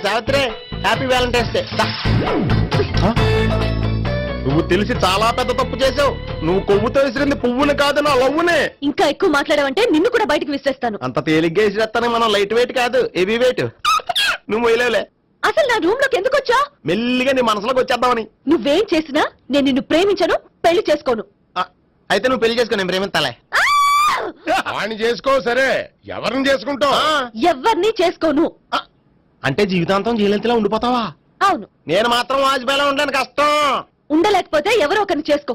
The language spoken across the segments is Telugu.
Savitri happy Valentine's day. నువ్వు తెలిసి చాలా పెద్ద తప్పు చేసావు. నువ్వు కొవ్వుతో విసిరింది పువ్వుని కాదు, నా లవ్వునే. ఇంకా ఎక్కువ మాట్లాడావంటే నిన్ను కూడా బయటకు విసిరేస్తాను. అంత తేలిగ్గా విసిరేస్తానే, మనం లైట్ వెయిట్ కాదు, హెవీ వెయిట్. నువ్వు మొయ్యలేవులే. అసలు నా రూమ్ లోకి ఎందుకు వచ్చా? మెల్లిగా నీ మనసులోకి వచ్చేద్దామని. నువ్వేం చేసినా నేను నిన్ను ప్రేమించను, పెళ్లి చేసుకోను. అయితే నువ్వు పెళ్లి చేసుకో, నేను ప్రేమిస్తాలే. వాణ్ణి చేసుకో. సరే, ఎవరిని చేసుకుంటావు? ఎవరిని చేసుకోను. అంటే జీవితాంతం జయలలితలా ఉండిపోతావా? అవును. నేను మాత్రం వాజ్పేయిలా ఉండడానికి కష్టం. ఉండలేకపోతే ఎవరో ఒకరిని చేసుకో,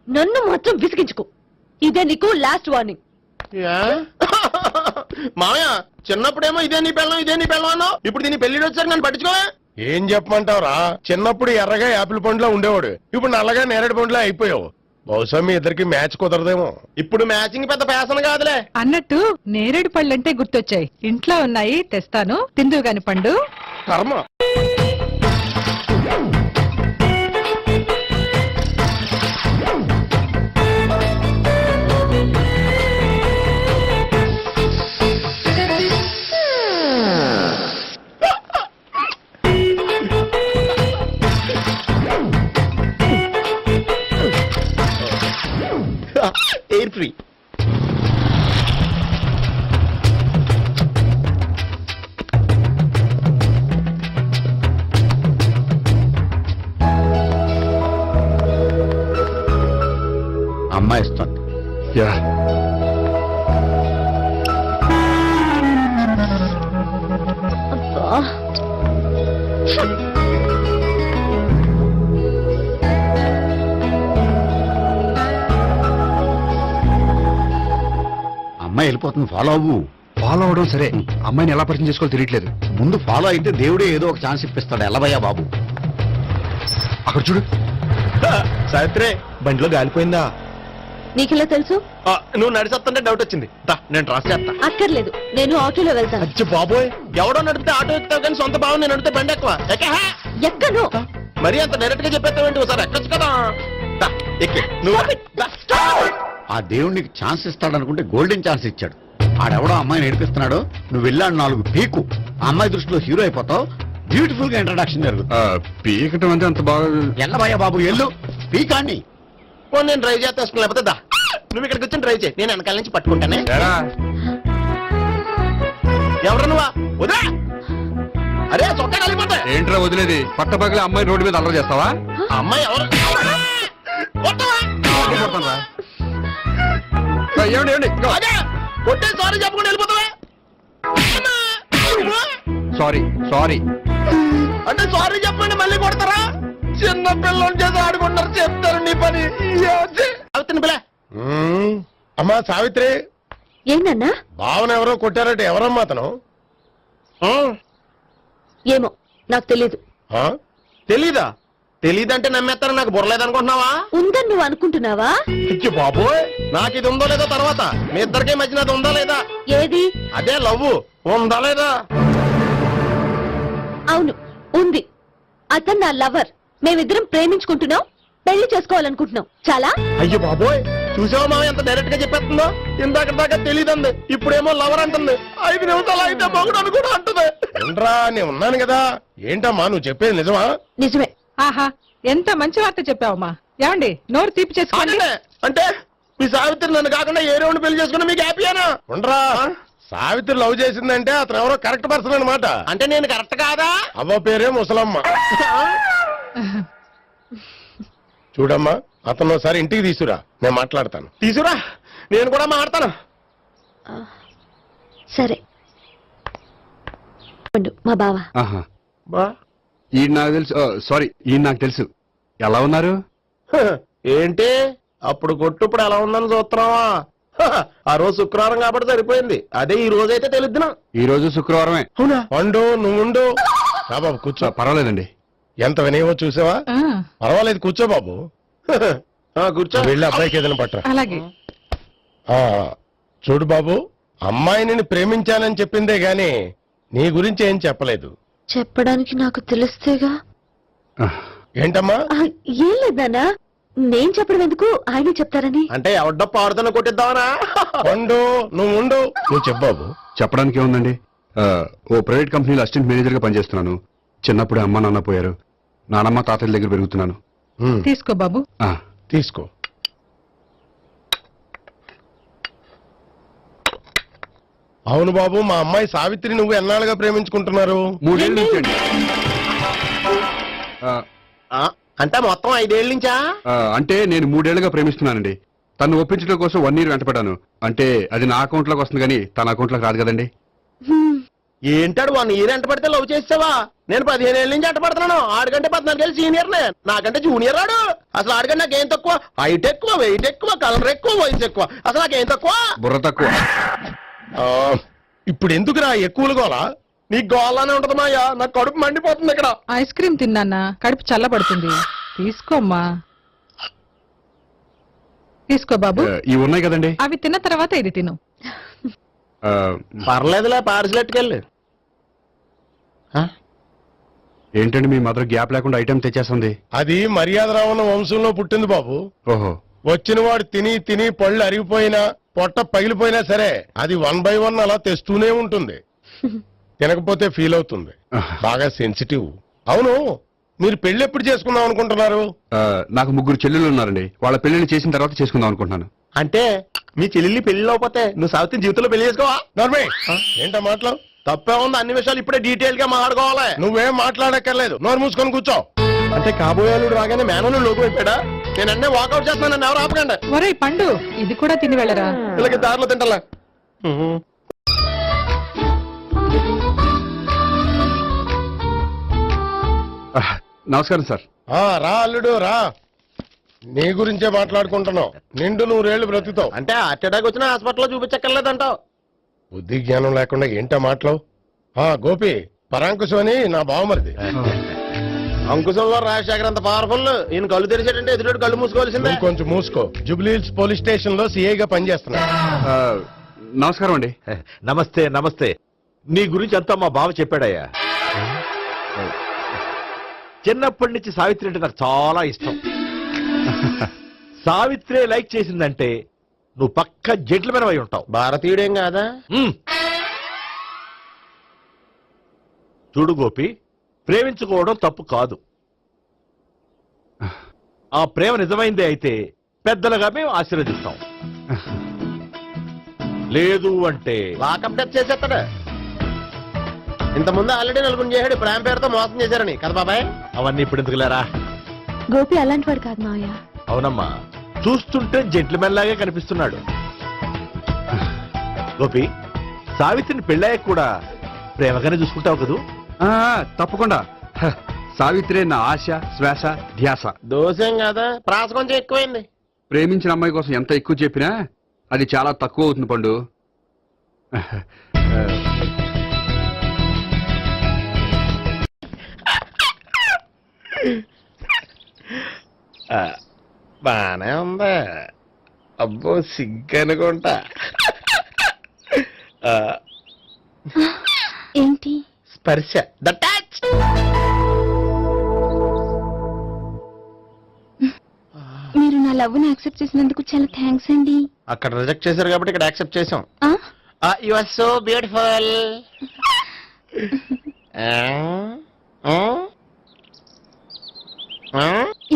నన్ను మాత్రం విసిగించుకో. ఇదే నీకు లాస్ట్ వార్నింగ్. మామయ్య, చిన్నప్పుడేమో ఇదే నీ పెళ్ళం అన్నావు. ఇప్పుడు దీని పెళ్లి వచ్చాక నన్ను పట్టించుకోవా? ఏం చెప్పమంటావురా? చిన్నప్పుడు ఎర్రగా యాపిల్ పండులో ఉండేవాడు, ఇప్పుడు నల్లగా నేరేడు పండులో అయిపోయావు. బహుశా మీ ఇద్దరికి మ్యాచ్ కుదరదేమో. ఇప్పుడు మ్యాచింగ్ పెద్ద ఫ్యాషన్ కాదులే. అన్నట్టు నేరేడు పళ్ళంటే గుర్తొచ్చాయి. ఇంట్లో ఉన్నాయి, తెస్తాను, తిందువు గాని పండు. కర్మ. Air free. అమ్మాయి ఇస్తుంది. అమ్మాయి వెళ్ళిపోతుంది, ఫాలో అవ్వు. ఫాలో అవడం సరే, అమ్మాయిని ఎలా పరిచయం చేసుకోవాలో తెలియట్లేదు. ముందు ఫాలో అయితే దేవుడే ఏదో ఒక ఛాన్స్ ఇప్పిస్తాడు. ఎల్లబయ్యా బాబు. అక్కడ చూడు. సావిత్రి, బండిలో గాలిపోయిందా? నీకెలా తెలుసు? నువ్వు నడిచేస్తుంటే డౌట్ వచ్చింది. నేను డ్రాస్ చేస్తా. అక్కర్లేదు, నేను ఆటోలో వెళ్తాను. అచ్చి బాబోయ్, ఎవడో నడిపితే ఆటో ఎక్కుతావు కానీ సొంత భావం నేను నడిపితే బండి ఎక్కువ. ఎక్కను. మరి అంత డైరెక్ట్ గా చెప్పేస్తావేంటి? ఒకసారి ఎక్కొచ్చు కదా. ఎక్కి నువ్వు. ఆ దేవుడికి ఛాన్స్ ఇస్తాడనుకుంటే గోల్డెన్ ఛాన్స్ ఇచ్చాడు. ఆడెవడో అమ్మాయిని ఏడిపిస్తున్నాడు, నువ్వు వెళ్ళాడు 4 పీకు. ఆ అమ్మాయి దృష్టిలో హీరో అయిపోతావు. బ్యూటిఫుల్ గా ఇంట్రడక్షన్ జరుగుతుంది. పీకటం అంటే అంత బాగా. ఎల్లబయ్యా బాబు, ఎల్లు పీకాన్ని. నేను డ్రైవ్ చేస్తాను, లేకపోతే దా నువ్వు ఇక్కడికి వచ్చి డ్రైవ్ చేయి, నేను వెనకాల నుంచి పట్టుకుంటానే. ఎవరు నువ్వా? వదిలే. అరే చొక్కా కలిపోతా. ఏంట్రా వదిలేది? పట్టపగలే అమ్మాయి రోడ్డు మీద అల్లరి చేస్తావా? అమ్మాయి ఎవరు? కొట్టే సారీ చెప్పకుండా వెళ్ళిపోతావా? సారీ సారీ అంటే సారీ చెప్పండి మళ్ళీ కొడతారా? చిన్న పిల్లలు చేసి ఆడుకుంటారు, చెప్తారు నీ పని. అవుతుంది పిల్ల. అమ్మా సావిత్రి, ఏంటన్నా? భావన ఎవరో కొట్టారట. ఎవరమ్మా అతను? ఏమో నాకు తెలీదు. తెలీదా? తెలీదంటే నమ్మేస్తారో నాకు బుర్రలేదనుకుంటున్నావా? ఉందని నువ్వు అనుకుంటున్నావా? ఇచ్చి బాబోయ్, నాకు ఇది ఉందో లేదో తర్వాత. మీ ఇద్దరికే మధ్యన అది ఉందా లేదా? ఏది? అదే లవ్ ఉందా లేదా? అవును, ఉంది. అతను నా లవర్. మేమిద్దరం ప్రేమించుకుంటున్నాం, పెళ్లి చేసుకోవాలనుకుంటున్నాం. చాలా. అయ్యో బాబోయ్, చూసావా మామ ఎంత డైరెక్ట్ గా చెప్పేస్తుందో? ఇందాక దాకా తెలీదండి, ఇప్పుడేమో లవర్ అంటుంది. 5 నిమిషాలు అయితే మగుడు అని కూడా అంటుంది. ఏంట్రా, నేను ఉన్నాను కదా. ఏంటమ్మా నువ్వు చెప్పేది నిజమా? నిజమే. ఆహా, ఎంత మంచి వార్త చెప్పావమ్మా. ఏమండి, నోరు తీపి చేసుకోండి. అంటే మీ సావిత్రి నన్ను కాకుండా ఏ రౌండ్ పెళ్లి చేసుకున్నా మీకు హ్యాపీయేనా? ఉండరా, సావిత్రి లవ్ చేసిందంటే అతను ఎవరో కరెక్ట్ పర్సన్ అనమాట. అంటే నేను కరెక్ట్ కాదా? అవ్వ పేరే ముసలమ్మ. చూడమ్మా, అతను ఒకసారి ఇంటికి తీసుకురా, నేను మాట్లాడతాను. తీసురా, నేను కూడా మాట్లాడతాను. సరే. మా బావ. ఈ నాకు తెలుసు. సారీ, ఈ నాకు తెలుసు. ఎలా ఉన్నారు? ఏంటి అప్పుడు కొట్టుప్పుడు ఎలా ఉందని చూస్తున్నావా? ఆ రోజు శుక్రవారం కాబట్టి సరిపోయింది. అదే ఈ రోజు అయితే తెలుద్దునా. ఈ రోజు శుక్రవారమే. అవునా? పండు నువ్వు ఉండు. బాబు కూర్చో. పర్వాలేదండి. ఎంత వినయమో చూసావా? పర్వాలేదు, కూర్చో బాబు. కూర్చో. వెళ్ళి అబ్బాయికి ఏదైనా పట్టరా. అలాగే. చూడు బాబు, అమ్మాయిని ప్రేమించానని చెప్పిందే గాని నీ గురించి ఏం చెప్పలేదు. చెప్పడానికి నాకు తెలిస్తేగా. ఏంటమ్మా? ఏం లేదన్నా, నేను చెప్పడం ఎందుకు, ఆయన చెప్తారని. అంటే ఎవడ్డో పాడుతున్న కొట్టిద్దామనా? పండు నువ్వు ఉండు. నువ్వు చెప్పు బాబు. చెప్పడానికి ఏముందండి, ఓ ప్రైవేట్ కంపెనీలో అసిస్టెంట్ మేనేజర్ గా పనిచేస్తున్నాను. చిన్నప్పుడే అమ్మ నాన్న పోయారు. నానమ్మ తాతయ్య దగ్గర పెరుగుతున్నాను. తీసుకో బాబు. ఆ, తీసుకో. అవును బాబు, మా అమ్మాయి సావిత్రి నువ్వు ఎన్నాళ్ళుగా ప్రేమించుకుంటున్నారు? 3 ఏళ్ళ నుంచి అండి. ఆ, అంటే మొత్తం 5 ఏళ్ళ నుంచా? అంటే నేను 3 ఏళ్లుగా ప్రేమిస్తున్నానండి. తను ఒప్పించడం కోసం 1 year వెంటపడ్డాను. అంటే అది నా అకౌంట్ లోకి వస్తుంది కానీ తన అకౌంట్ లోకి రాదు కదండి. ఏంటాడు 1 year ఎంట పడితే లవ్ చేసావా? నేను 15 ఏళ్ళ నుంచి ఎంట పడుతున్నాను. ఆడికంటే 14 ఏళ్ళు సీనియర్ నే, నాకంటే జూనియర్ రాడు. అసలు ఆడికంటే నాకేం తక్కువ? హైట్ ఎక్కువ, వెయిట్ ఎక్కువ, కలర్ ఎక్కువ, వయసు ఎక్కువ. అసలు నాకేం తక్కువ? బుర్ర తక్కువ. ఇప్పుడు ఎందుకురా ఎక్కువలు గోలా? నీకు గోళ్ళనే ఉంటది మాయా, నాకు కడుపు మండిపోతుంది ఇక్కడ. ఐస్ క్రీమ్ తిన్నానా, కడుపు చల్లబడుతుంది. తీసుకోమ్మా. తీసుకో బాబు. ఇవి ఉన్నాయి కదండి. అవి తిన్న తర్వాత ఇది తిను. ఆ, పర్లేదులే, పార్సిల్ ఎట్టుకెళ్ళి. ఏంటండి మీ మదర్ గ్యాప్ లేకుండా ఐటెం తెచ్చేస్తుంది? అది మర్యాద రావణ వంశంలో పుట్టింది బాబు. ఓహో. వచ్చిన వాడు తిని తిని పళ్ళు అరిగిపోయినా పొట్ట పగిలిపోయినా సరే అది 1 by 1 అలా తెస్తూనే ఉంటుంది. తినకపోతే ఫీల్ అవుతుంది. బాగా సెన్సిటివ్. అవును, మీరు పెళ్లి ఎప్పుడు చేసుకుందాం అనుకుంటున్నారు? నాకు 3 చెల్లెలు ఉన్నారండి. వాళ్ళ పెళ్లిని చేసిన తర్వాత చేసుకుందాం అనుకుంటున్నాను. అంటే మీ చెల్లెల్ని పెళ్లి లేకపోతే నువ్వు సావిత్రి జీవితంలో పెళ్లి చేసుకోవా? నర్మే, ఏంటా మాటలు? తప్పే ఉంది, అన్ని విషయాలు ఇప్పుడే డీటెయిల్ గా మాట్లాడుకోవాలి. నువ్వేం మాట్లాడక్కర్లేదు, నోరు మూసుకొని కూర్చో. అంటే కాబోయేలుడు రాగానే మేనను లోకి అయిపోయాడా? నేను అన్నీ వాకౌట్ చేస్తున్నాను, నన్ను ఎవరు ఆపకండి. ఒరే పండు, ఇది కూడా తిని వెళ్ళరా. వీళ్ళకి దారిలో తింటలే. నమస్కారం సార్. రా అల్లుడు రా. నీ గురించే మాట్లాడుకుంటున్నావు. నిండు 100 ఏళ్ళు బ్రతుకుతావు. అంటే హార్ట్ అటాక్ వచ్చినా హాస్పిటల్లో చూపించక్కర్లేదంటావు. బుద్ధి జ్ఞానం లేకుండా ఏంటో మాటలు? గోపి, పరాంకుశం అని నా బావమరిది. అంకుశంలో రాజశేఖర్ అంత పవర్ఫుల్. ఈయన కళ్ళు తెరిచాడంటే ఎదురు కళ్ళు మూసుకోవాల్సిందే. నువ్వు కొంచెం మూసుకో. జూబ్లీహిల్స్ పోలీస్ స్టేషన్ లో సిఐగా పనిచేస్తున్నా. నమస్కారం అండి. నమస్తే నమస్తే. నీ గురించి అంతా మా బావ చెప్పాడయ్యా. చిన్నప్పటి నుంచి సావిత్రి అంటే నాకు చాలా ఇష్టం. సావిత్రి లైక్ చేసిందంటే నువ్వు పక్క జెంట్లమెన్ అయి ఉంటావు. భారతీయుడేం కాదా? చూడు గోపి, ప్రేమించుకోవడం తప్పు కాదు. ఆ ప్రేమ నిజమైందే అయితే పెద్దలుగా మేము ఆశీర్వదిస్తాం. లేదు అంటే లాకప్ డెత్ చేసేస్తాడు. ఇంతకుముందు ఆల్రెడీ 4 చేశాడు, ప్రేమ పేరుతో మోసం చేశారని కదా బాబాయ్. అవన్నీ ఇప్పుడు ఎందుకులేరా. గోపి అలాంటి వాడు కాదు మావయ్య. అవునమ్మా, చూస్తుంటే జెంట్లమెన్ లాగే కనిపిస్తున్నాడు. గోపి, సావిత్రిని పెళ్ళాక కూడా ప్రేమగానే చూసుకుంటావు కదూ? తప్పకుండా. సావిత్రే నా ఆశ, శ్వాస, ధ్యాస. దోషం కదా, ప్రాస కొంచెం ఎక్కువైంది. ప్రేమించిన అమ్మాయి కోసం ఎంత ఎక్కువ చెప్పినా అది చాలా తక్కువ అవుతుంది పండు. బానే ఉందా? అబ్బో సిగ్గనుకుంటా. ఏంటి? స్పర్శ, ద టచ్. మీరు నా లవ్ ని యాక్సెప్ట్ చేసినందుకు చాలా థ్యాంక్స్ అండి. అక్కడ రిజెక్ట్ చేశారు కాబట్టి ఇక్కడ యాక్సెప్ట్ చేసాం. ఆ? You are so beautiful.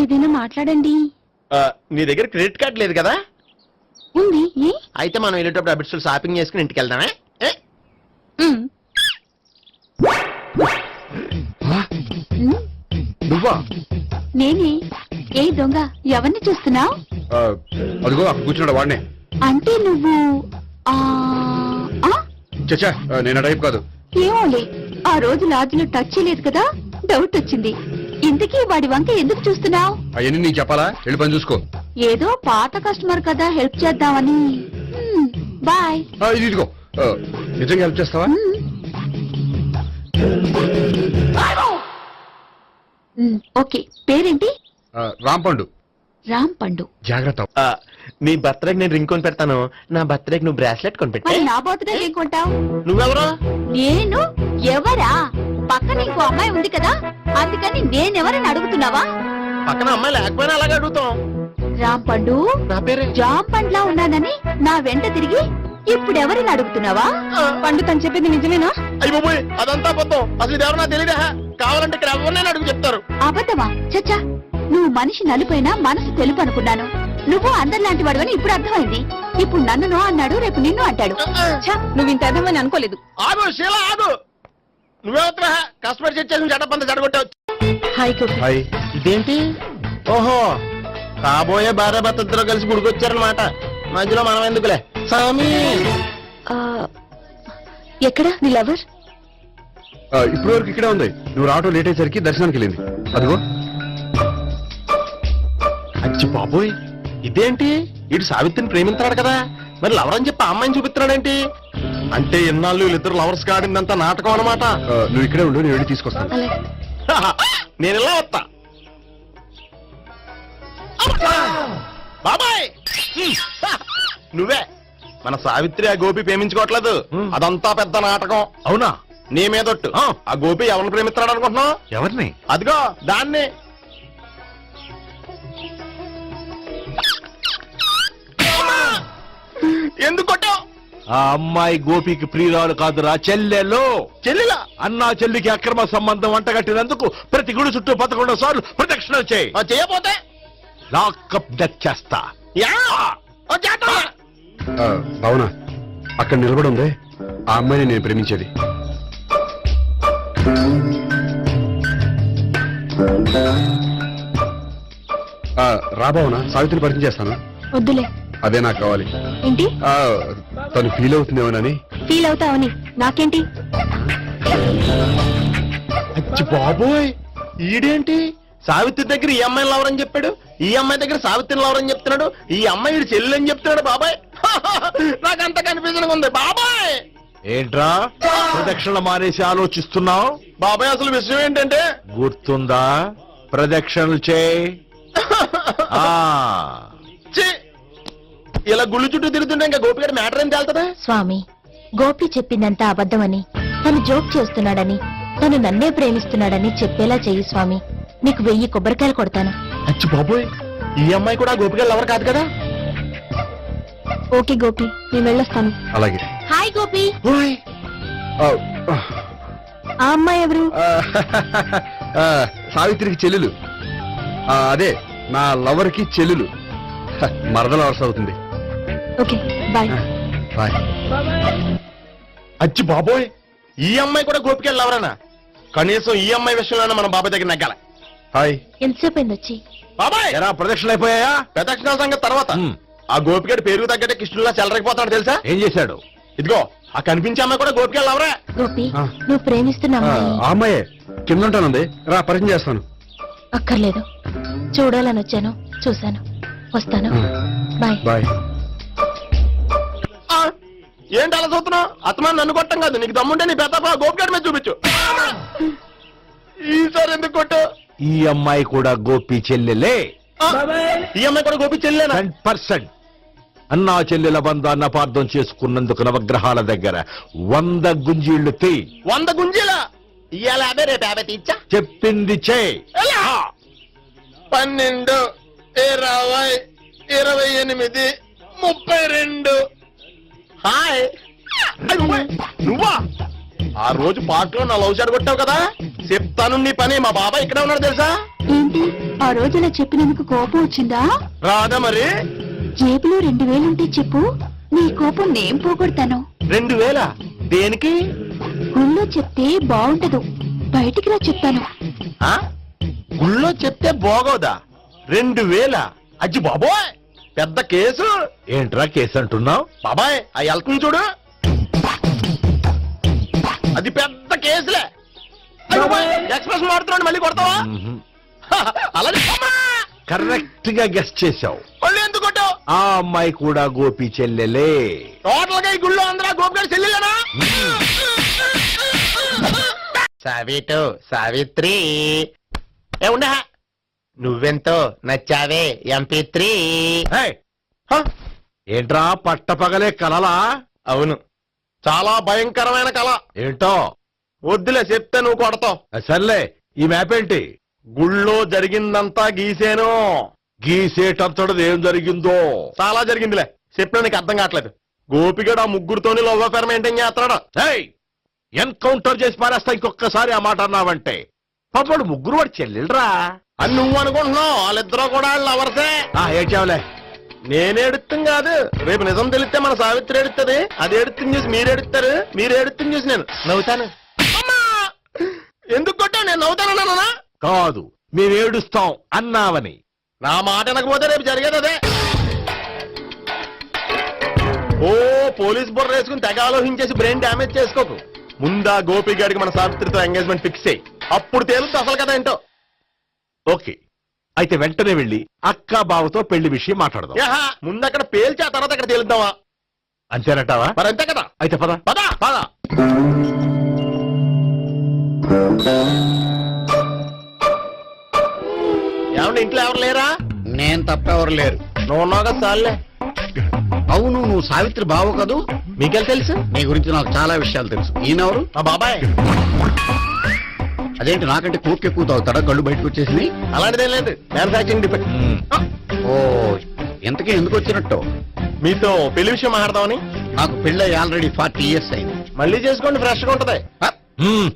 ఏదైనా మాట్లాడండి. నీ దగ్గర క్రెడిట్ కార్డ్ లేదు కదా? ఉంది. ఏ? అయితే మనం వెళ్ళేటప్పుడు అబిట్స్ షాపింగ్ చేసుకుని ఇంటికి వెళ్దామే. ఉమ్. నువ్వా? నేనే. ఏ దొంగ, ఎవరిని చూస్తున్నావు? అదిగో అక్కడ కూర్చున్నాడు వాడినే. అంటే నువ్వు ఆ ఆ? చచ్చా, నేను టైప్ కాదు. ఏమోలే, ఆ రోజు లాడ్జిలో టచ్ చేయలేదు కదా, డౌట్ వచ్చింది. ఇంతకీ వాడి వంక ఎందుకు చూస్తున్నావు? అవన్నీ నీకు చెప్పాలా? వెళ్ళి పని చూసుకో. ఏదో పాత కస్టమర్ కదా, హెల్ప్ చేద్దామని. బాయ్. ఇదిగో, నిజంగా హెల్ప్ చేస్తావా? ఓకే. పేరేంటి? రాంపండు. రామ్ పండు. జాగ్రత్త. నీ బర్త్డేకి నేను రింగ్ కొని పెడతాను, నా బర్త్డేకి నువ్వు బ్రాస్లెట్ కొని పెట్టా. మరి నా బర్త్డే ఏం కొంటావు? నువ్వెవరు? నేను ఎవరా? పక్కన ఇంకో అమ్మాయి ఉంది కదా, అందుకని నేనెవరని అడుగుతున్నావా? పక్కన అమ్మాయి లేకపోయినా అలాగే అడుగుతాం. రామ్ పండు, నా పేరే జామ్ పండ్లా ఉన్నానని నా వెంట తిరిగి ఇప్పుడెవరని అడుగుతున్నావా? పండు తను చెప్పింది నిజమేనా? అయ్యి బాబోయ్ అదంతా అబద్ధం. అసలు ఇది ఎవరన్నా తెలియదా? కావాలంటే ఇక్కడ ఎవరినైనా అడుగు చెప్తారు. అబద్ధమా? చచ్చా, నువ్వు మనిషి నలుపైనా మనసు తెలుపు అనుకున్నాను. నువ్వు అందరిలాంటి వాడు అని ఇప్పుడు అర్థమైంది. ఇప్పుడు నన్ను నో అన్నాడు, రేపు నిన్ను అంటాడు. నువ్వు ఇంత అర్థమని అనుకోలేదు. ఆగు శీల ఆగు. నువ్వేవత్రా కస్టమర్ చెక్ చేసి జడపంత జడగొట్టావు. హాయ్ గోపి. హాయ్. ఇదేంటి? ఓహో కాబోయే భార్య భర్త ఇద్దరు కలిసి గుడికొచ్చారనమాట. మధ్యలో మనం ఎందుకులే స్వామి. ఎక్కడ నీ లవర్? ఇప్పటి వరకు ఇక్కడే ఉంది. నువ్వు రావటం లేట్ అయ్యేసరికి దర్శనానికి వెళ్ళింది. అదిగో. అచ్చి బాబోయ్ ఇదేంటి? ఇటు సావిత్రిని ప్రేమిస్తున్నాడు కదా, మరి లవర్ అని చెప్పి ఆ అమ్మాయిని చూపిస్తున్నాడేంటి? అంటే ఇన్నాళ్ళు వీళ్ళిద్దరు లవర్స్ కాడిందంతా నాటకం అనమాట. నువ్వు ఇక్కడే ఉండు, నేను వెళ్ళి తీసుకొస్తాను. అలాగే. నేను ఇలా వస్తా. బాబాయ్ నువ్వే మన సావిత్రి ఆ గోపి ప్రేమించుకోవట్లేదు. అదంతా పెద్ద నాటకం. అవునా? నీ మీదొట్టు. ఆ గోపి ఎవరిని ప్రేమిస్తున్నాడు అనుకుంటున్నావు? ఎవరిని? అదిగో దాన్ని. ఎందుకు కొట్టావు? ఆ అమ్మాయి గోపికి ప్రియురాలు కాదురా, చెల్లెలు. చెల్లిలా? అన్నా చెల్లికి అక్రమ సంబంధం వంటగట్టినందుకు ప్రతి గుడి చుట్టూ 11 సార్లు ప్రదక్షిణలు చేయి. చేయపోతే లాకప్ డెత్ చేస్తా. యా ఓ చేద్దాం. అవునా? అక్కడ నిలబడి ఉంది ఆ అమ్మాయిని నేను ప్రేమించేది. రాబావునా? సావిత్రిని పరిచయం చేస్తాను. వద్దులే. అదే నాకు కావాలి. ఏంటి? తను ఫీల్ అవుతుందేమోనని. ఫీల్ అవుతావని నాకేంటి? అచ్చి బాబోయ్ ఈడేంటి సావిత్రి దగ్గర ఈ అమ్మాయిని లవర్ అని చెప్పాడు, ఈ అమ్మాయి దగ్గర సావిత్రిని లవర్ అని చెప్తున్నాడు, ఈ అమ్మాయి ఈడు చెల్లి అని చెప్తున్నాడు. బాబాయ్ నాకంత కన్ఫ్యూజన్ ఉంది బాబాయ్. ఏంట్రా ప్రదక్షిణ మానేసి ఆలోచిస్తున్నావు? బాబాయ్ అసలు విషయం ఏంటంటే గుర్తుందా? ప్రదక్షిణలు చేయి. ఛీ, ఇలా గుళ్ళు చుట్టూ తిరుగుతుంటే ఇంకా గోపిగడ మ్యాటర్ ఏం తేలుతుందా? స్వామి, గోపి చెప్పిందంతా అబద్ధమని, తను జోక్ చేస్తున్నాడని, తను నన్నే ప్రేమిస్తున్నాడని చెప్పేలా చెయ్యి స్వామి. నీకు 1000 కొబ్బరికాయలు కొడతాను. అచ్చి బాబోయ్ ఈ అమ్మాయి కూడా గోపిగడ లవర్ కాదు కదా? ఓకే గోపి, నేను వెళ్ళొస్తాను. అలాగే. హాయ్ గోపి. ఓయ్ ఆ అమ్మాయి ఎవరు? సావిత్రికి చెల్లెలు. అదే నా లవర్ కి చెల్లెలు. మరద లవర్స్ అవుతుంది. Okay bye. బాయ్. అచ్చి బాబోయ్ ఈ అమ్మాయి కూడా గోపిగడ లవరేనా? కనీసం ఈ అమ్మాయి విషయంలోనే మన బాబాయ్ దగ్గర నగ్గాల. హాయ్. ఎంతసేపు అయింది వచ్చి? బాబాయ్ ఎరా ప్రదక్షిణలు అయిపోయాయా? ప్రదక్షిణాల సంగతి తర్వాత. ఆ గోపిగడ పేరు తగ్గట్టే కృష్ణుల్లా చెలరైపోతాడు తెలుసా? ఏం చేశాడు? ఇదిగో ఆ కనిపించే అమ్మాయి కూడా గోపిగడ లవరే. గోపి, నువ్వు ప్రేమిస్తున్న అమ్మాయి ఆ అమ్మాయే కింద ఉంటానుంది. రా పరిచయం చేస్తాను. అక్కర్లేదు. చూడాలని వచ్చాను, చూశాను, వస్తాను. బాయ్. బాయ్. ఏంటి అలా చూస్తున్నావు? అత్తమాని నన్ను కొట్టం కాదు, నీకు దమ్ముంటే నీ పెద్ద గోపిగడ మీద చూపించు. ఈసారి ఎందుకు కొట్టు? ఈ అమ్మాయి కూడా గోపి చెల్లెలే. ఈ అమ్మాయి కూడా గోపి చెల్లేనా? 100%. అన్నా చెల్లెల బంధాన్ని అపార్థం చేసుకున్నందుకు నవగ్రహాల దగ్గర 100 గుంజీళ్లు తీ. 100 గుంజీలా? ఇవాళ 50 రేపు 50 తీచ్చా. చెప్పింది చే. 12, 20, 28, 32. హాయ్. నువ్వా? ఆ రోజు పార్క్ లో నా లవ్ షాట్ కొట్టావు కదా, చెప్తాను నీ పని. మా బాబాయ్ ఇక్కడే ఉన్నాడు తెలుసా? ఏంటి ఆ రోజు ఇలా చెప్పినందుకు కోపం వచ్చిందా? రాదా మరి? జేబులో 2000 ఉంటే చెప్పు, నీ కోపం నేను పోగొడతాను. 2000 దేనికి? గుళ్ళో చెప్తే బాగుంటదు, బయటికి రా చెప్తాను. ఆ? గుళ్ళో చెప్తే బాగోదా? 2000? అజ్జి బాబోయ్ పెద్ద కేసు. ఏంట్రా కేసు అంటున్నావు? బాబాయ్ ఆ వెళ్తుంది చూడు, అది పెద్ద కేసులే. ఎక్స్ప్రెస్ మాడుతున్నాడు, మళ్ళీ కొడతావా? అలా కరెక్ట్ గా గెస్ట్ చేశావు. మళ్ళీ ఎందుకు కొట్టావు? ఆ అమ్మాయి కూడా గోపి చెల్లెలే. టోటల్ గా ఈ గుళ్ళో అందరూ గోపిగారు చెల్లెలేనా? సావిటు సావిత్రి ఏ ఉండే నువ్వెంతో నచ్చావే MP3. హే! ఏంట్రా పట్టపగలే కలలా? అవును, చాలా భయంకరమైన కళ. ఏంటో వద్దులే చెప్తే నువ్వు కొడతావు. సర్లే, ఈ మ్యాప్ ఏంటి? గుళ్ళో జరిగిందంతా గీసేను. గీసేటంతటది ఏం జరిగిందో? చాలా జరిగిందిలే, చెప్పినా నీకు అర్థం కావట్లేదు. గోపిగడు ఆ ముగ్గురుతోని లవ్ అఫేర్ మెయింటైన్ చేస్తున్నాడు. ఏయ్! ఎన్కౌంటర్ చేసి పారేస్తా ఇంకొకసారి ఆ మాట అన్నావంటే. పాపడు ముగ్గురు వాడు చెల్లెలరా. అని నువ్వు అనుకుంటున్నావు, వాళ్ళిద్దరూ కూడా లవర్సే. ఏడ్చావులే. నేను ఎడుతుంది కాదు, రేపు నిజం తెలిస్తే మన సావిత్రి ఎడుతుంది. అది ఎడుతుంది చూసి మీరు ఎడుతారు, మీరు ఎడుతుంది చూసి నేను నవ్వుతాను. అమ్మా! ఎందుకు కొట్టా? నేను నవ్వుతానన్నా? కాదు, మేము ఏడుస్తాం అన్నావని. నా మాట వినకపోతే రేపు జరిగేది అదే. ఓ పోలీస్ బుర్ర వేసుకుని తెగ ఆలోచించేసి బ్రెయిన్ డ్యామేజ్ చేసుకోకు. ముందా గోపి గారికి మన సావిత్రితో ఎంగేజ్మెంట్ ఫిక్స్ అయ్యి అప్పుడు తేలుతుంది అసలు కదా ఏంటో. ఓకే, అయితే వెంటనే వెళ్ళి అక్క బావతో పెళ్లి విషయం మాట్లాడదాం. యహా, ముందు అక్కడ పేల్చి ఆ తర్వాత అక్కడ తేలుద్దామా? అంతేనటావా? మరి అంతే కదా. అయితే పద పద పద. ఏమంటే ఇంట్లో ఎవరు లేరా? నేను తప్పెవరు లేరు. నువ్వు ఉన్నావు కదా సార్లే. అవును, నువ్వు సావిత్రి బావు కదూ? మీకెళ్ళి తెలుసు? నీ గురించి నాకు చాలా విషయాలు తెలుసు. ఈయనెవరు? మా బాబాయ్. అదేంటి నాకంటే కూక్ ఎక్కువ తాగుతాడా? కళ్ళు బయటకు వచ్చేసి. అలాంటిదేం లేదు, మ్యానుఫాక్చరింగ్ డిఫెక్ట్. ఓ, ఇంతకీ ఎందుకు వచ్చినట్టు? మీతో పెళ్లి విషయం మాట్లాడదామని. నాకు పెళ్ళి ఆల్రెడీ 40 years అయింది. మళ్ళీ చేసుకోండి, ఫ్రెష్ గా ఉంటది. మ్మ్.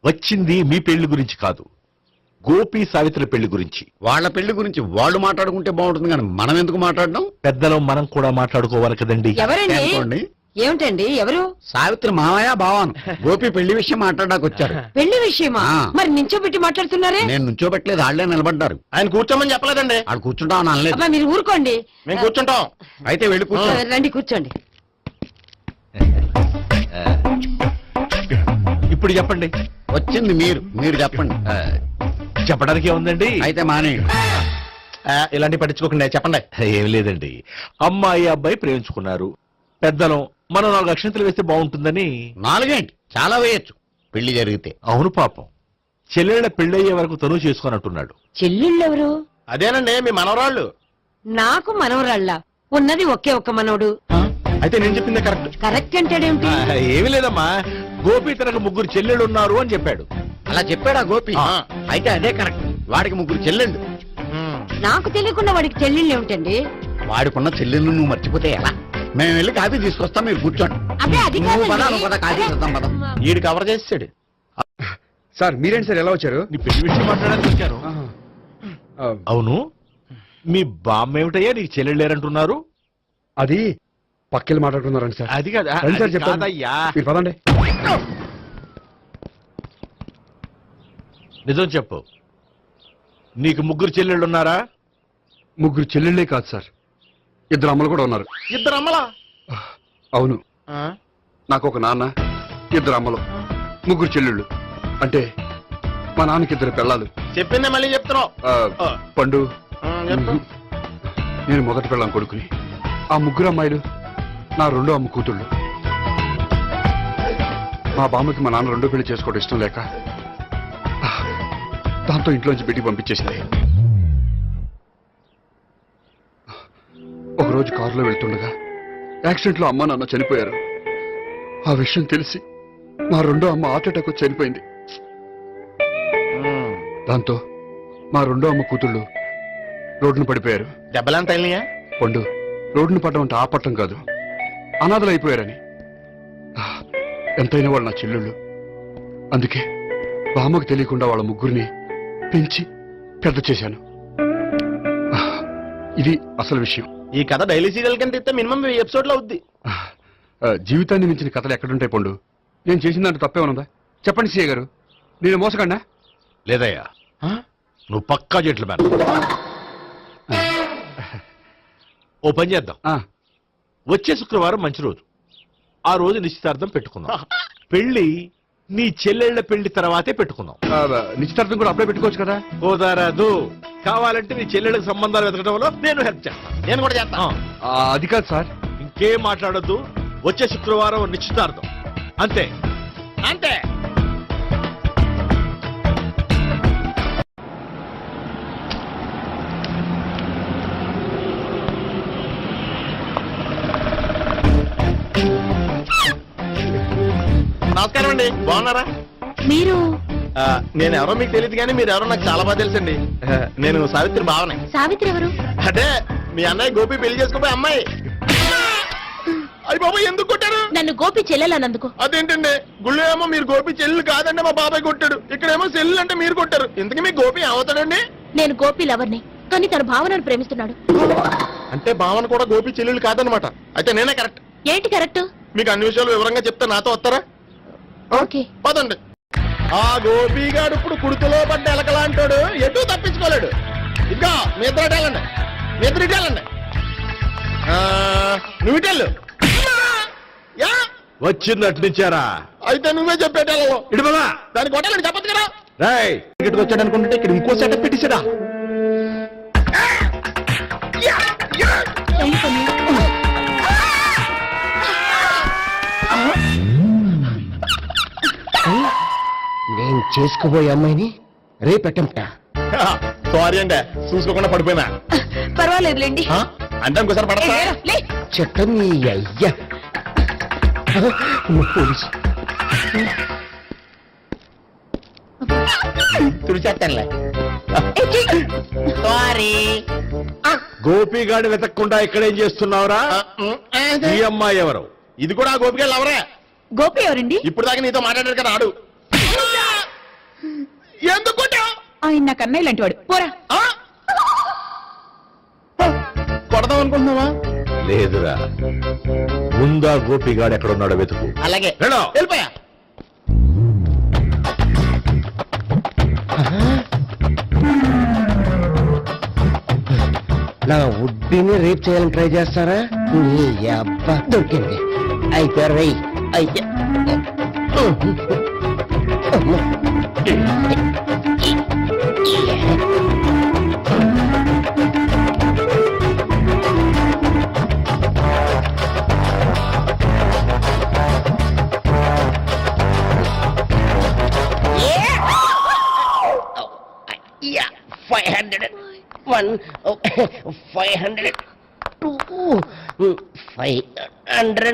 వచ్చింది మీ పెళ్లి గురించి కాదు, గోపి సావిత్రి పెళ్లి గురించి. వాళ్ళ పెళ్లి గురించి వాళ్ళు మాట్లాడుకుంటే బాగుంటుంది, కానీ మనం ఎందుకు మాట్లాడడం? పెద్దలో మనం కూడా మాట్లాడుకోవాలి కదండి. ఎవరండి? అనుకోండి, ఏమిటండి? ఎవరు? సావిత్రి మామయ్య బావాను గోపి పెళ్లి విషయం మాట్లాడడానికి వచ్చారు. పెళ్లి విషయమా? ఆ. మరి నించోబెట్టి మాట్లాడుతున్నారే? నేను నుంచోబెట్టలేదు, వాళ్ళే నిలబడ్డారు. ఆయన కూర్చోమని చెప్పలేదండి. వాళ్ళు కూర్చుంటామని అనలేదు. అబ్బా, మీరు ఊరుకోండి. మేము కూర్చుంటాం. అయితే వెళ్ళి కూర్చో. రండి కూర్చోండి. ఇప్పుడు చెప్పండి. వచ్చింది మీరు చెప్పండి. చెప్పడానికి ఏముందండి? అయితే మానేయండి. ఇలాంటి పట్టించుకోకుండా చెప్పండి. ఏం లేదండి, అమ్మాయి అబ్బాయి ప్రేమించుకున్నారు. పెద్దలం మనం 4 అక్షంతలు వేస్తే బాగుంటుందని. 4 ఏంటి, చాలా వేయచ్చు పెళ్లి జరిగితే. అవును పాపం, చెల్లెళ్ళ పెళ్ళయ్యే వరకు తను చేసుకున్నట్టున్నాడు. చెల్లెళ్ళెవరు? అదేనండి మీ మనవరాళ్ళు. నాకు మనవరాళ్ళ ఉన్నది ఒకే ఒక్క మనవడు. అయితే నేను చెప్పిందే కరెక్ట్. కరెక్ట్ అంటాడేమిటి? ఏమి లేదమ్మా, గోపి తనకు 3 చెల్లెళ్ళు ఉన్నారు అని చెప్పాడు. అలా చెప్పాడా గోపి? ఆ. అయితే అదే కరెక్ట్. వాడికి 3 చెల్లెళ్ళు. నాకు తెలియకుండా వాడికి చెల్లెళ్ళు ఏమిటండి? వాడికున్న చెల్లెళ్ళు నువ్వు మర్చిపోతే ఎలా? మేము వెళ్ళి కాఫీ తీసుకొస్తాం, మీరు కూర్చోండి. అబ్బే, అది నువ్వు పద, కాదండి. నువ్వు పద, కాఫీ చేద్దాం పద. ఈడు కవర్ చేసాడు. సార్ మీరేంటి సార్ ఎలా వచ్చారు? నీ పెళ్లి విషయం మాట్లాడడానికి వచ్చాను. అవును, మీ బామ్మ ఏమిటయ్యా నీకు చెల్లెళ్ళు లేరంటున్నారు? అది పక్కెళ్ళి మాట్లాడుకున్నారండి సార్. అది కదా, రండి సార్ అది చెప్తాను. కాదయ్యా. మీరు పదండి. నిజం చెప్పు, నీకు 3 చెల్లెళ్ళు ఉన్నారా? 3 చెల్లెళ్ళే కాదు సార్, 2 అమ్మలు కూడా ఉన్నారు. ఇద్దరు అమ్మలా? అవును, నాకు ఒక నాన్న, 2 అమ్మలు, 3 చెల్లెళ్ళు. అంటే మా నాన్నకి 2 పిల్లలు. చెప్పిందే మళ్ళీ చెప్తున్నావు. పండు, చెప్పు. నేను మొదటి పెళ్ళాం కొడుకుని. ఆ 3 అమ్మాయిలు నా 2వ అమ్మ కూతుళ్ళు. మా బామ్మకి మా నాన్న 2వ పెళ్లి చేసుకోవడం ఇష్టం లేక దాంతో ఇంట్లోంచి బయటికి పంపించేసింది. ఒకరోజు కారులో వెళ్తుండగా యాక్సిడెంట్లో అమ్మ నాన్న చనిపోయారు. ఆ విషయం తెలిసి మా 2వ అమ్మ హార్ట్ అటాక్ వచ్చి చనిపోయింది. దాంతో మా 2వ అమ్మ కూతుళ్ళు రోడ్డును పడిపోయారు. దెబ్బలంత తగిలినాయా? పండు, రోడ్డును పడ్డం అంటే ఆపట్టం కాదు, అనాథలు అయిపోయారని. ఎంతైనా వాళ్ళు నా చెల్లెళ్ళు. అందుకే బామ్మకు తెలియకుండా వాళ్ళ 3 పెంచి పెద్ద చేశాను. ఇది అసలు విషయం. ఈ కథ డైలీ సీరియల్ కింద ఇస్తే మినిమం 1000 ఎపిసోడ్లు అవుద్ది. జీవితాన్ని మించిన కథలు ఎక్కడుంటాయి పండు? నేను చేసిన దాంట్లో తప్పే ఉన్నదా? చెప్పండి సీఏ గారు, నేను మోసకండా? లేదయ్యా, నువ్వు పక్కా జెట్లు మ్యాన్. ఓ పని చేద్దాం, వచ్చే శుక్రవారం మంచి రోజు. ఆ రోజు నిశ్చితార్థం పెట్టుకుందాం. పెళ్లి నీ చెల్లెళ్ల పెళ్లి తర్వాతే పెట్టుకుందాం. నిశ్చితార్థం కూడా అప్పుడే పెట్టుకోవచ్చు కదా? కుదరదు, కావాలంటే నీ చెల్లెళ్ళకి సంబంధాలు వెతకడంలో నేను హెల్ప్ చేస్తాను. నేను కూడా చేస్తా. అది కాదు సార్. ఇంకేం మాట్లాడొద్దు, వచ్చే శుక్రవారం నిశ్చితార్థం, అంతే అంతే. నమస్కారం అండి, బాగున్నారా? మీరు నేను ఎవరో మీకు తెలియదు కానీ మీరు ఎవరో నాకు చాలా బాగా తెలుసండి. నేను సావిత్రి బావనే. సావిత్రి ఎవరు? అంటే మీ అన్నయ్య గోపి పెళ్లి చేసుకోపోయి అమ్మాయి. అయ్యి బాబా ఎందుకు కొట్టారు? నన్ను గోపి చెల్లెలన్నందుకు. అదేంటండి గుళ్ళు ఏమో మీరు గోపి చెల్లి కాదండి మా బాబాయ్ కొట్టాడు, ఇక్కడేమో చెల్లి అంటే మీరు కొట్టారు. ఇంతకీ మీ గోపి ఏమవుతాడండి? నేను గోపి లవర్ని, కానీ తన భావనను ప్రేమిస్తున్నాడు. అంటే భావన కూడా గోపి చెల్లెలు కాదనమాట. అయితే నేనే కరెక్ట్. ఏంటి కరెక్ట్? మీకు అన్ని విషయాలు వివరంగా చెప్తే నాతో వస్తారా? ఓకే. పదండి. ఆ గోపిగాడు ఇప్పుడు కుడుతులో పడ్డ ఎలకలాంటాడు, ఎటు తప్పించుకోలేడు. ఇంకా మీ ఇద్దరు ఇటాలండి, మీ ఇద్దరు ఇటాలండి. నువ్వు ఇటెళ్ళు. యా వచ్చిందటు నుంచారా? అయితే నువ్వే చెప్పేటాలో ఇటు బాబా దానికి కొట్టాలని చెప్పదు కదా. రాయ్ ఇక్కడికి వచ్చాడు అనుకుంటే ఇక్కడ ఇంకో సెటప్ పెట్టించడా. నేను చేసుకోబోయే అమ్మాయిని రేపెట్టంట. సారీ అండి, చూసుకోకుండా పడిపోయినా. పర్వాలేదులేండి. అంటే ఇంకోసారి పడతా. చెట్ట నీ అయ్యా పోలీసు తుడిచేస్తానులే. గోపిగాడు వెతక్కుండా ఇక్కడేం చేస్తున్నావురా? ఈ అమ్మాయి ఎవరు? ఇది కూడా ఆ గోపిగాళ్ళు ఎవరే? గోపి ఎవరండి? ఇప్పుడు దాకా నీతో మాట్లాడారు కదా ఆడు. ఎందుకు కొట్టావ్? ఆయన నాకు అన్నయ్య లాంటి వాడు. పోరా. కొడదాం అనుకుంటున్నావా? లేదురా, ముందా గోపిగాడు ఎక్కడున్నాడో వెతుకు. అలాగే వెళ్ళు. వెళ్ళిపోయా. నా ఉడ్డిని రేప్ చేయాలని ట్రై చేస్తారా? నీ అబ్బా దొరికింది. అయితే రై అయితే Yeah, 500. 1, 500. 2, 500.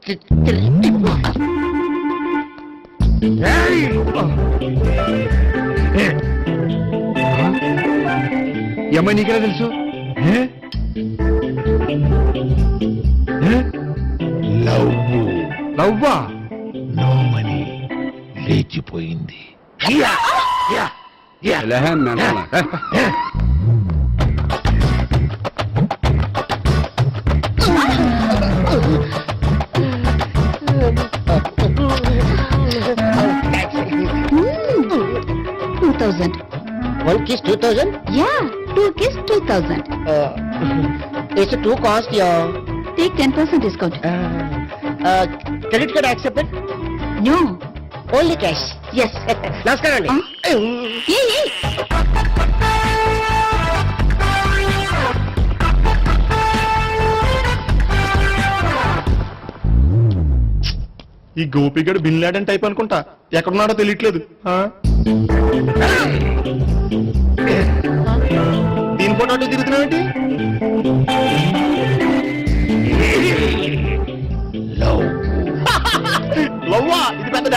3. ఈ అమ్మాయి నీకెలా తెలుసు? లవ్వా? నోమని లేచిపోయింది. One kiss 2000. Yeah, 2 kiss 2000. It's too cost, yeah. Take 10% discount. Credit card accepted. No. Only cash. Yes. నమస్కారం అండి. ఏ ఈ గోపిగడు బిన్ లాడెన్ టైప్ అనుకుంటా, ఎక్కడున్నాడో తెలియట్లేదు. దీని ఫోటో అటు తిరుగుతున్నావేంటి? లవ్వా? ఇది పెద్ద